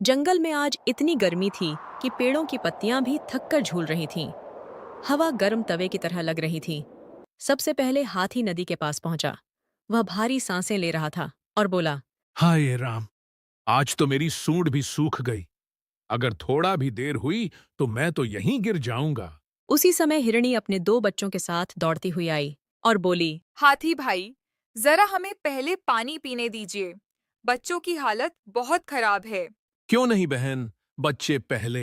जंगल में आज इतनी गर्मी थी कि पेड़ों की पत्तियां भी थककर झूल रही थीं। हवा गर्म तवे की तरह लग रही थी। सबसे पहले हाथी नदी के पास पहुंचा। वह भारी सांसें ले रहा था और बोला, हाय राम, आज तो मेरी सूंड भी सूख गई। अगर थोड़ा भी देर हुई तो मैं तो यहीं गिर जाऊंगा। उसी समय हिरणी अपने 2 बच्चों के साथ दौड़ती हुई आई और बोली, हाथी भाई, जरा हमें पहले पानी पीने दीजिए। बच्चों की हालत बहुत खराब है। क्यों नहीं बहन, बच्चे पहले।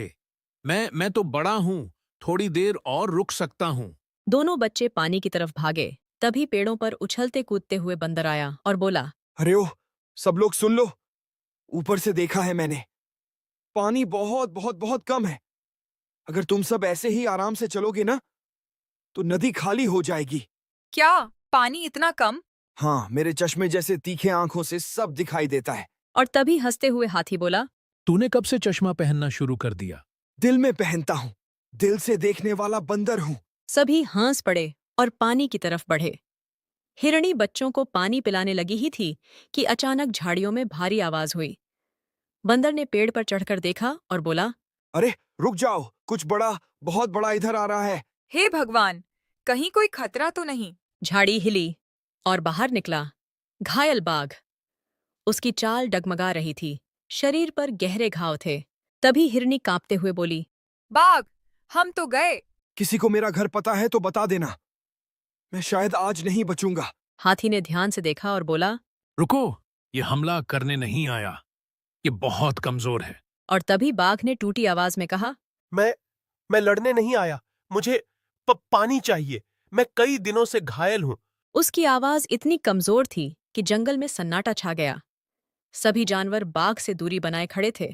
मैं तो बड़ा हूं, थोड़ी देर और रुक सकता हूं। दोनों बच्चे पानी की तरफ भागे। तभी पेड़ों पर उछलते कूदते हुए बंदर आया और बोला, अरे ओ, सब लोग सुन लो। ऊपर से देखा है मैंने, पानी बहुत बहुत बहुत कम है। अगर तुम सब ऐसे ही आराम से चलोगे ना, तो नदी खाली हो जाएगी। क्या पानी इतना कम? हाँ, मेरे चश्मे जैसे तीखे आंखों से सब दिखाई देता है। और तभी हंसते हुए हाथी बोला, तूने कब से चश्मा पहनना शुरू कर दिया? दिल में पहनता हूँ, दिल से देखने वाला बंदर हूँ। सभी हंस पड़े और पानी की तरफ बढ़े। हिरणी बच्चों को पानी पिलाने लगी ही थी कि अचानक झाड़ियों में भारी आवाज हुई। बंदर ने पेड़ पर चढ़कर देखा और बोला, अरे रुक जाओ, कुछ बड़ा, बहुत बड़ा इधर आ रहा है। हे भगवान, कहीं कोई खतरा तो नहीं? झाड़ी हिली और बाहर निकला घायल बाघ। उसकी चाल डगमगा रही थी, शरीर पर गहरे घाव थे। तभी हिरनी कांपते हुए बोली, बाघ, हम तो गए। किसी को मेरा घर पता है तो बता देना, मैं शायद आज नहीं बचूंगा। हाथी ने ध्यान से देखा और बोला, रुको, ये हमला करने नहीं आया, ये बहुत कमजोर है। और तभी बाघ ने टूटी आवाज में कहा, मैं लड़ने नहीं आया। मुझे पानी चाहिए। मैं कई दिनों से घायल हूं। उसकी आवाज इतनी कमजोर थी कि जंगल में सन्नाटा छा गया। सभी जानवर बाघ से दूरी बनाए खड़े थे।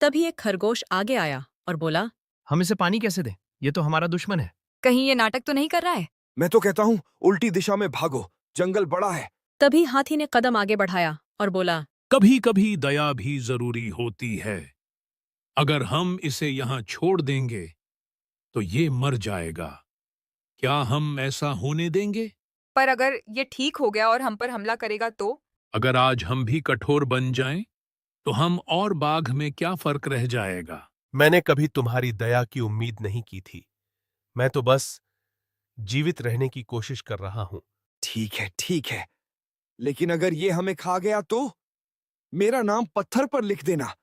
तभी एक खरगोश आगे आया और बोला, हम इसे पानी कैसे दें? ये तो हमारा दुश्मन है। कहीं ये नाटक तो नहीं कर रहा है? मैं तो कहता हूँ उल्टी दिशा में भागो, जंगल बड़ा है। तभी हाथी ने कदम आगे बढ़ाया और बोला, कभी कभी दया भी जरूरी होती है। अगर हम इसे यहाँ छोड़ देंगे तो ये मर जाएगा। क्या हम ऐसा होने देंगे? पर अगर ये ठीक हो गया और हम पर हमला करेगा तो? अगर आज हम भी कठोर बन जाएं, तो हम और बाघ में क्या फर्क रह जाएगा? मैंने कभी तुम्हारी दया की उम्मीद नहीं की थी। मैं तो बस जीवित रहने की कोशिश कर रहा हूं। ठीक है, लेकिन अगर ये हमें खा गया तो मेरा नाम पत्थर पर लिख देना।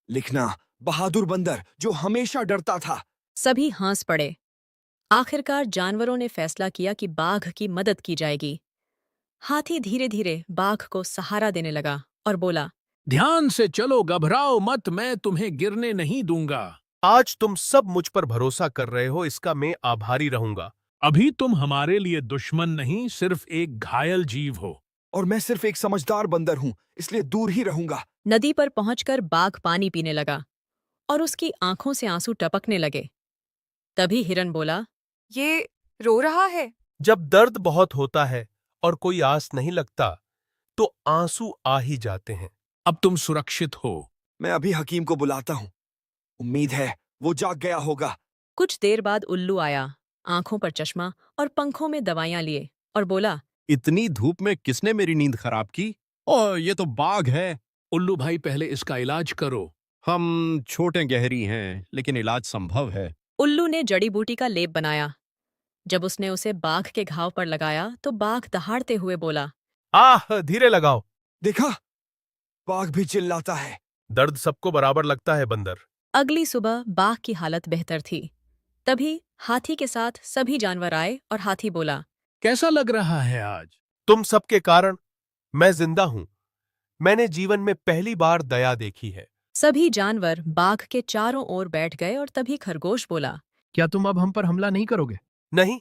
लिखना, बहादुर बंदर जो हमेशा डरता था। सभी हंस पड़े। आखिरकार जानवरों ने फैसला किया कि बाघ की मदद की जाएगी। हाथी धीरे धीरे बाघ को सहारा देने लगा और बोला, ध्यान से चलो, घबराओ मत, मैं तुम्हें गिरने नहीं दूंगा। आज तुम सब मुझ पर भरोसा कर रहे हो, इसका मैं आभारी रहूंगा। अभी तुम हमारे लिए दुश्मन नहीं, सिर्फ एक घायल जीव हो। और मैं सिर्फ एक समझदार बंदर हूं, इसलिए दूर ही रहूंगा। नदी पर पहुंचकर बाघ पानी पीने लगा और उसकी आंखों से आंसू टपकने लगे। तभी हिरन बोला, ये रो रहा है। जब दर्द बहुत होता है और कोई आस नहीं लगता, तो आंसू आ ही जाते हैं। अब तुम सुरक्षित हो। मैं अभी हकीम को बुलाता हूँ। उम्मीद है वो जाग गया होगा। कुछ देर बाद उल्लू आया, आंखों पर चश्मा और पंखों में दवाइयां लिए और बोला, इतनी धूप में किसने मेरी नींद खराब की? ओह, ये तो बाघ है। उल्लू भाई, पहले इसका इलाज करो। हम छोटे गहरी हैं, लेकिन इलाज संभव है। उल्लू ने जड़ी बूटी का लेप बनाया। जब उसने उसे बाघ के घाव पर लगाया तो बाघ दहाड़ते हुए बोला, आह, धीरे लगाओ। देखा, बाघ भी चिल्लाता है। दर्द सबको बराबर लगता है बंदर। अगली सुबह बाघ की हालत बेहतर थी। तभी हाथी के साथ सभी जानवर आए और हाथी बोला, कैसा लग रहा है आज? तुम सबके कारण मैं जिंदा हूं। मैंने जीवन में पहली बार दया देखी है। सभी जानवर बाघ के चारों ओर बैठ गए और तभी खरगोश बोला, क्या तुम अब हम पर हमला नहीं करोगे? नहीं,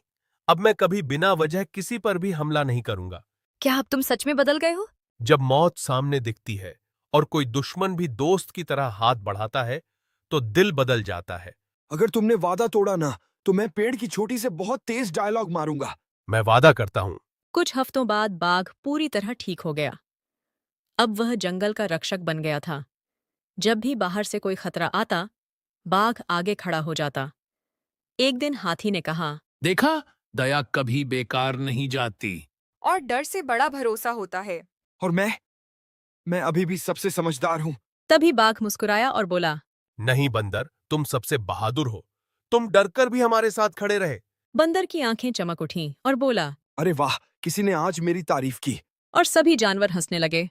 अब मैं कभी बिना वजह किसी पर भी हमला नहीं करूंगा। क्या अब तुम सच में बदल गए हो? जब मौत सामने दिखती है और कोई दुश्मन भी दोस्त की तरह हाथ बढ़ाता है, तो दिल बदल जाता है। अगर तुमने वादा तोड़ा ना, तो मैं पेड़ की छोटी से बहुत तेज डायलॉग मारूंगा। मैं वादा करता हूं। कुछ हफ्तों बाद बाघ पूरी तरह ठीक हो गया। अब वह जंगल का रक्षक बन गया था। जब भी बाहर से कोई खतरा आता, बाघ आगे खड़ा हो जाता। एक दिन हाथी ने कहा, देखा, दया कभी बेकार नहीं जाती। और डर से बड़ा भरोसा होता है। और मैं अभी भी सबसे समझदार हूँ। तभी बाघ मुस्कुराया और बोला, नहीं बंदर, तुम सबसे बहादुर हो। तुम डरकर भी हमारे साथ खड़े रहे। बंदर की आंखें चमक उठीं और बोला, अरे वाह, किसी ने आज मेरी तारीफ की। और सभी जानवर हंसने लगे।